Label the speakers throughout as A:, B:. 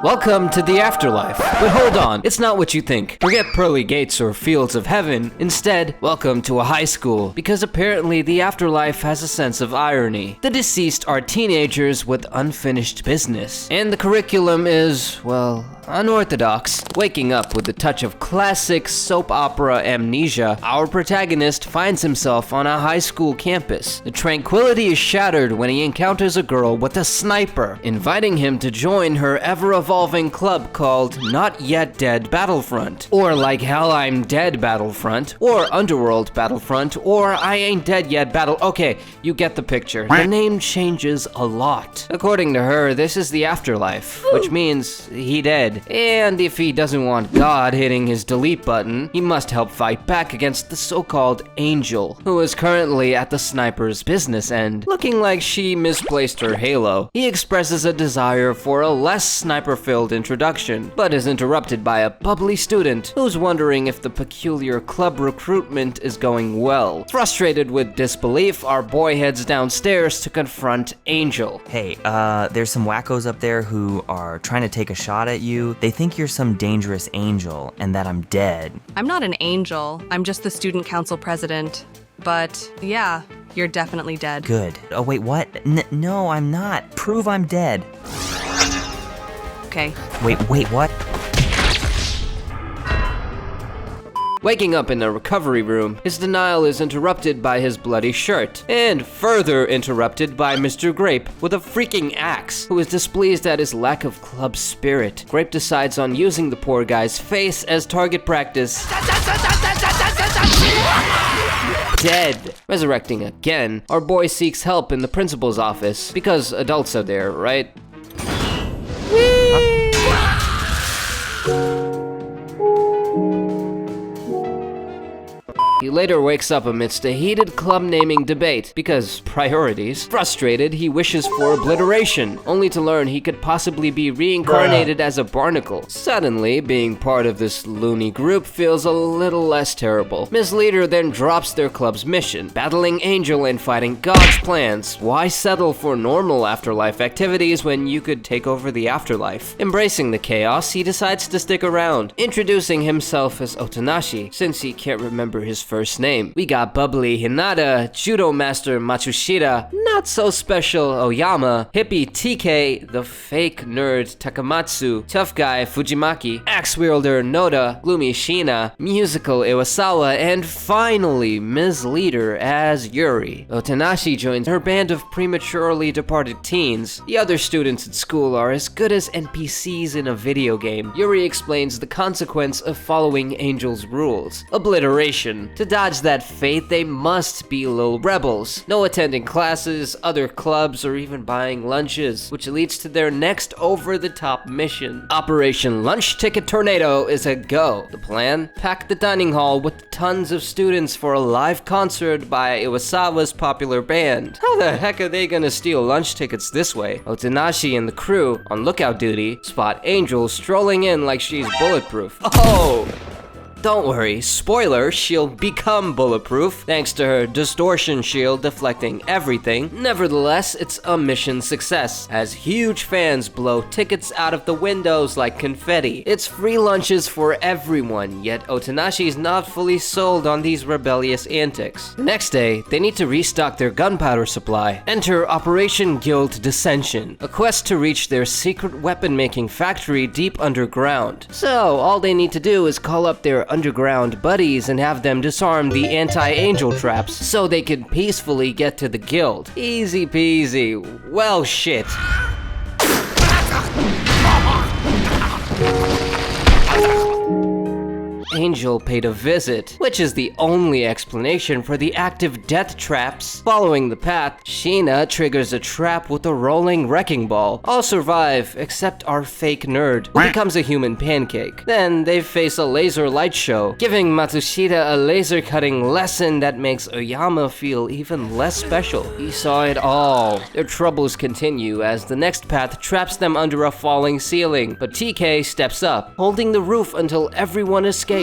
A: Welcome to the Afterlife. But hold on, it's not what you think. Forget pearly gates or fields of heaven. Instead, welcome to a high school, because apparently the Afterlife has a sense of irony. The deceased are teenagers with unfinished business, and the curriculum is, well, unorthodox. Waking up with a touch of classic soap opera amnesia, our protagonist finds himself on a high school campus. The tranquility is shattered when he encounters a girl with a sniper, inviting him to join her ever-evolving club called Not Yet Dead Battlefront, or Like Hell I'm Dead Battlefront, or Underworld Battlefront, or I Ain't Dead Yet Battle. Okay, you get the picture. The name changes a lot. According to her, this is the afterlife, which means he dead. And if he doesn't want God hitting his delete button, he must help fight back against the so-called Angel, who is currently at the sniper's business end. Looking like she misplaced her halo, he expresses a desire for a less sniper-filled introduction, but is interrupted by a bubbly student who's wondering if the peculiar club recruitment is going well. Frustrated with disbelief, our boy heads downstairs to confront Angel.
B: Hey, there's some wackos up there who are trying to take a shot at you. They think you're some dangerous angel and that I'm dead.
C: I'm not an angel. I'm just the student council president. But yeah, you're definitely dead.
B: Good. Oh, wait, what? No, I'm not. Prove I'm dead.
C: Okay.
B: Wait, what?
A: Waking up in the recovery room, his denial is interrupted by his bloody shirt, and further interrupted by Mr. Grape with a freaking axe, who is displeased at his lack of club spirit. Grape decides on using the poor guy's face as target practice. Dead. Resurrecting again, our boy seeks help in the principal's office, because adults are there, right? He later wakes up amidst a heated club naming debate, because priorities. Frustrated, he wishes for obliteration, only to learn he could possibly be reincarnated as a barnacle. Suddenly, being part of this loony group feels a little less terrible. Ms. Leader then drops their club's mission, battling Angel and fighting God's plans. Why settle for normal afterlife activities when you could take over the afterlife? Embracing the chaos, he decides to stick around, introducing himself as Otonashi, since he can't remember his first name. We got bubbly Hinata, judo master Matsushita, not so special Oyama, hippie TK, the fake nerd Takamatsu, tough guy Fujimaki, axe wielder Noda, gloomy Shina, musical Iwasawa, and finally Ms. Leader as Yuri. Otonashi joins her band of prematurely departed teens. The other students at school are as good as NPCs in a video game. Yuri explains the consequence of following Angel's rules: obliteration. To dodge that fate, they must be little rebels. No attending classes, other clubs, or even buying lunches, which leads to their next over-the-top mission. Operation Lunch Ticket Tornado is a go. The plan? Pack the dining hall with tons of students for a live concert by Iwasawa's popular band. How the heck are they gonna steal lunch tickets this way? Otonashi and the crew, on lookout duty, spot Angel strolling in like she's bulletproof. Oh! Don't worry, spoiler, she'll become bulletproof thanks to her distortion shield deflecting everything. Nevertheless, it's a mission success, as huge fans blow tickets out of the windows like confetti. It's free lunches for everyone, yet Otonashi's not fully sold on these rebellious antics. The next day, they need to restock their gunpowder supply. Enter Operation Guild Dissention, a quest to reach their secret weapon-making factory deep underground. So, all they need to do is call up their underground buddies and have them disarm the anti-angel traps so they can peacefully get to the guild. Easy peasy. Well, shit. Angel paid a visit, which is the only explanation for the active death traps. Following the path, Sheena triggers a trap with a rolling wrecking ball. All survive, except our fake nerd, who becomes a human pancake. Then they face a laser light show, giving Matsushita a laser cutting lesson that makes Oyama feel even less special. He saw it all. Their troubles continue as the next path traps them under a falling ceiling, but TK steps up, holding the roof until everyone escapes.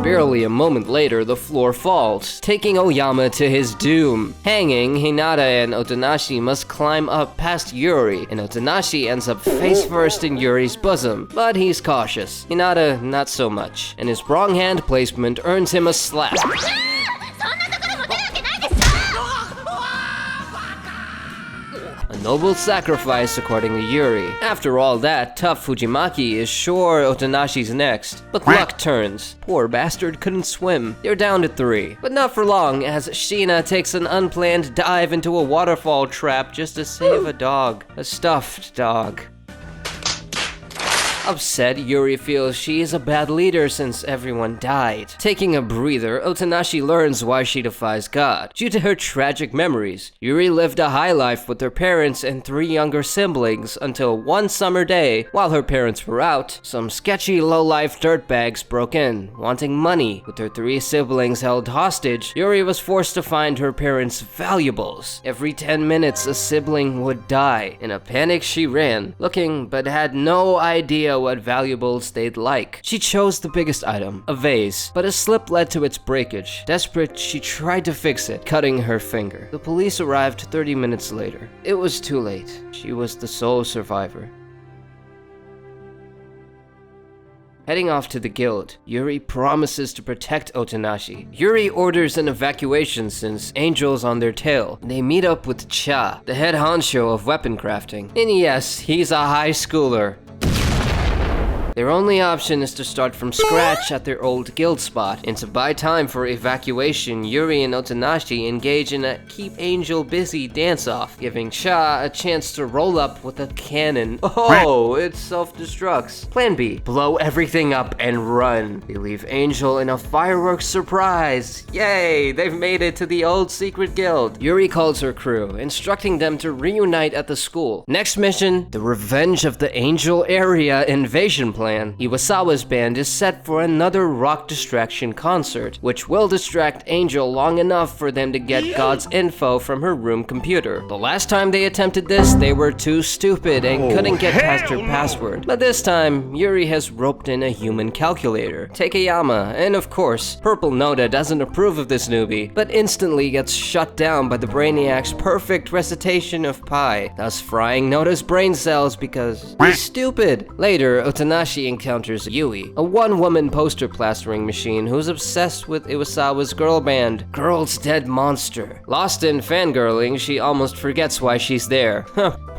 A: Barely a moment later, the floor falls, taking Oyama to his doom. Hanging, Hinata and Otonashi must climb up past Yuri, and Otonashi ends up face first in Yuri's bosom, but he's cautious. Hinata, not so much, and his wrong hand placement earns him a slap. A noble sacrifice according to Yuri. After all that, tough Fujimaki is sure Otonashi's next, but luck turns. Poor bastard couldn't swim. They're down to 3, but not for long as Sheena takes an unplanned dive into a waterfall trap just to save a dog. A stuffed dog. Upset, Yuri feels she is a bad leader since everyone died. Taking a breather, Otonashi learns why she defies God. Due to her tragic memories, Yuri lived a high life with her parents and 3 younger siblings until one summer day, while her parents were out, some sketchy low-life dirtbags broke in, wanting money. With her 3 siblings held hostage, Yuri was forced to find her parents' valuables. Every 10 minutes, a sibling would die. In a panic, she ran, looking but had no idea what valuables they'd like. She chose the biggest item, a vase, but a slip led to its breakage. Desperate, she tried to fix it, cutting her finger. The police arrived 30 minutes later. It was too late. She was the sole survivor. Heading off to the guild, Yuri promises to protect Otonashi. Yuri orders an evacuation since Angel's on their tail. They meet up with Cha, the head honcho of weapon crafting. And yes, he's a high schooler. Their only option is to start from scratch at their old guild spot, and to buy time for evacuation, Yuri and Otonashi engage in a keep Angel busy dance-off, giving Cha a chance to roll up with a cannon. Oh, it self-destructs. Plan B, blow everything up and run. They leave Angel in a fireworks surprise. Yay, they've made it to the old secret guild. Yuri calls her crew, instructing them to reunite at the school. Next mission, the Revenge of the Angel Area invasion plan. Iwasawa's band is set for another rock distraction concert, which will distract Angel long enough for them to get God's info from her room computer. The last time they attempted this, they were too stupid and couldn't get past her password. But this time, Yuri has roped in a human calculator, Takeyama, and of course, Purple Noda doesn't approve of this newbie, but instantly gets shut down by the Brainiac's perfect recitation of pi, thus frying Noda's brain cells because he's stupid. Later, Otonashi encounters Yui, a one-woman poster plastering machine who's obsessed with Iwasawa's girl band, Girl's Dead Monster. Lost in fangirling, she almost forgets why she's there.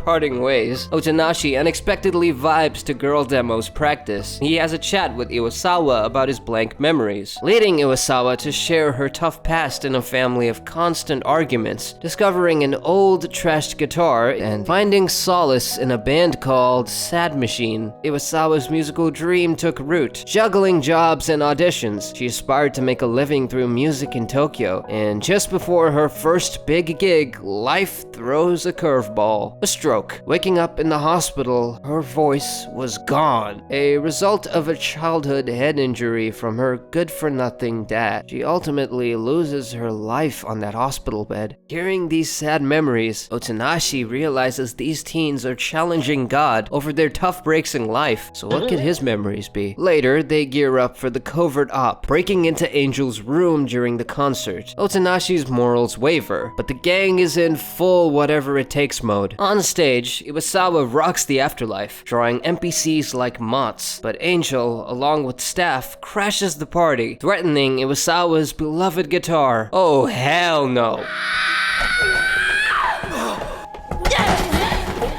A: Parting ways, Otonashi unexpectedly vibes to Girl Demo's practice. He has a chat with Iwasawa about his blank memories, leading Iwasawa to share her tough past in a family of constant arguments, discovering an old trashed guitar, and finding solace in a band called Sad Machine. Iwasawa's musical dream took root. Juggling jobs and auditions, she aspired to make a living through music in Tokyo, and just before her first big gig, life throws a curveball. A stroke. Waking up in the hospital, her voice was gone, a result of a childhood head injury from her good-for-nothing dad. She ultimately loses her life on that hospital bed. Hearing these sad memories, Otonashi realizes these teens are challenging God over their tough breaks in life, so what could his memories be? Later, they gear up for the covert op, breaking into Angel's room during the concert. Otonashi's morals waver, but the gang is in full whatever-it-takes mode. On stage, Iwasawa rocks the Afterlife, drawing NPCs like moths, but Angel, along with staff, crashes the party, threatening Iwasawa's beloved guitar. Oh, hell no.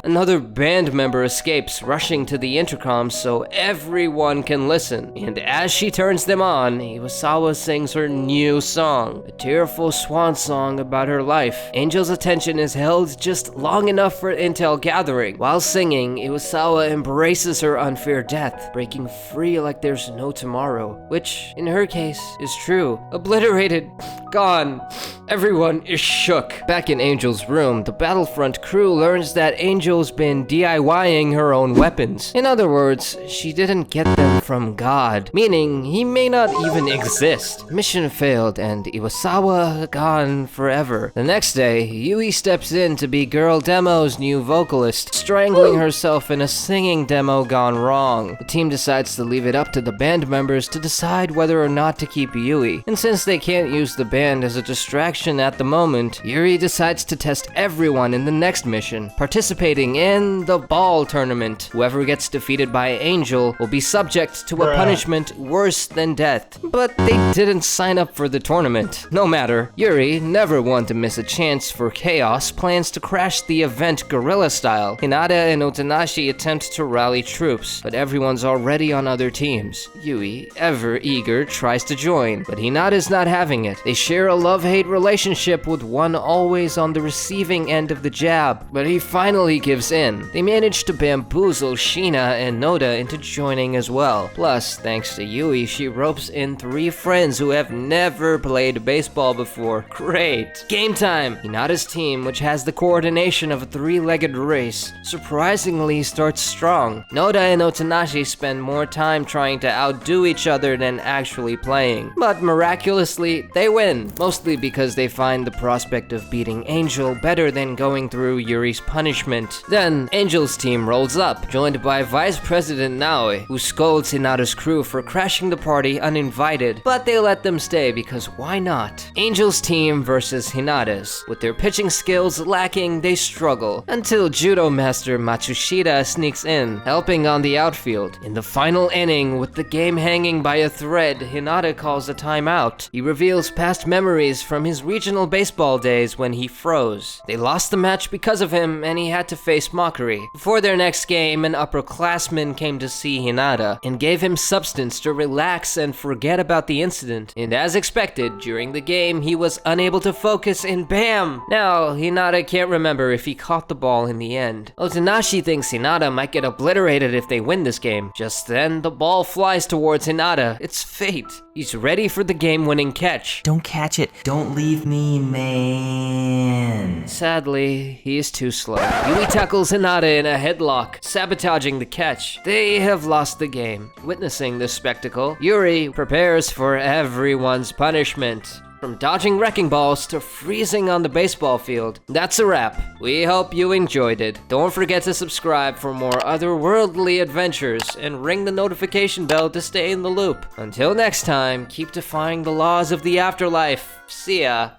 A: Another band member escapes, rushing to the intercom so everyone can listen. And as she turns them on, Iwasawa sings her new song, a tearful swan song about her life. Angel's attention is held just long enough for intel gathering. While singing, Iwasawa embraces her unfair death, breaking free like there's no tomorrow, which, in her case, is true. Obliterated, gone. Everyone is shook. Back in Angel's room, the Battlefront crew learns that Angel's been DIYing her own weapons. In other words, she didn't get them from God, meaning he may not even exist. Mission failed and Iwasawa gone forever. The next day, Yui steps in to be Girl Demo's new vocalist, strangling herself in a singing demo gone wrong. The team decides to leave it up to the band members to decide whether or not to keep Yui. And since they can't use the band as a distraction at the moment, Yuri decides to test everyone in the next mission, participating in the ball tournament. Whoever gets defeated by Angel will be subject to a punishment worse than death. But they didn't sign up for the tournament. No matter, Yuri, never one to miss a chance for chaos, plans to crash the event guerrilla style. Hinata and Otanashi attempt to rally troops, but everyone's already on other teams. Yui, ever eager, tries to join, but Hinata's not having it. They share a love-hate relationship with one always on the receiving end of the jab, but he finally gives in. They manage to bamboozle Sheena and Noda into joining as well. Plus, thanks to Yui, she ropes in 3 friends who have never played baseball before. Great! Game time! Hinata's team, which has the coordination of a 3-legged race, surprisingly starts strong. Noda and Otanashi spend more time trying to outdo each other than actually playing. But miraculously, they win, mostly because they find the prospect of beating Angel better than going through Yuri's punishment. Then, Angel's team rolls up, joined by Vice President Naoi, who scolds Hinata's crew for crashing the party uninvited, but they let them stay because why not? Angel's team versus Hinata's. With their pitching skills lacking, they struggle, until Judo Master Matsushita sneaks in, helping on the outfield. In the final inning, with the game hanging by a thread, Hinata calls a timeout. He reveals past memories from his regional baseball days when he froze. They lost the match because of him, and he had to face mockery. Before their next game, an upperclassman came to see Hinata and gave him substance to relax and forget about the incident. And as expected, during the game, he was unable to focus and bam! Now, Hinata can't remember if he caught the ball in the end. Otanashi thinks Hinata might get obliterated if they win this game. Just then, the ball flies towards Hinata. It's fate. He's ready for the game-winning catch.
B: Don't catch it. Don't leave me, man.
A: Sadly, he is too slow. Yui tackles Hinata in a headlock, sabotaging the catch. They have lost the game. Witnessing this spectacle, Yuri prepares for everyone's punishment. From dodging wrecking balls to freezing on the baseball field. That's a wrap. We hope you enjoyed it. Don't forget to subscribe for more otherworldly adventures and ring the notification bell to stay in the loop. Until next time, keep defying the laws of the afterlife. See ya.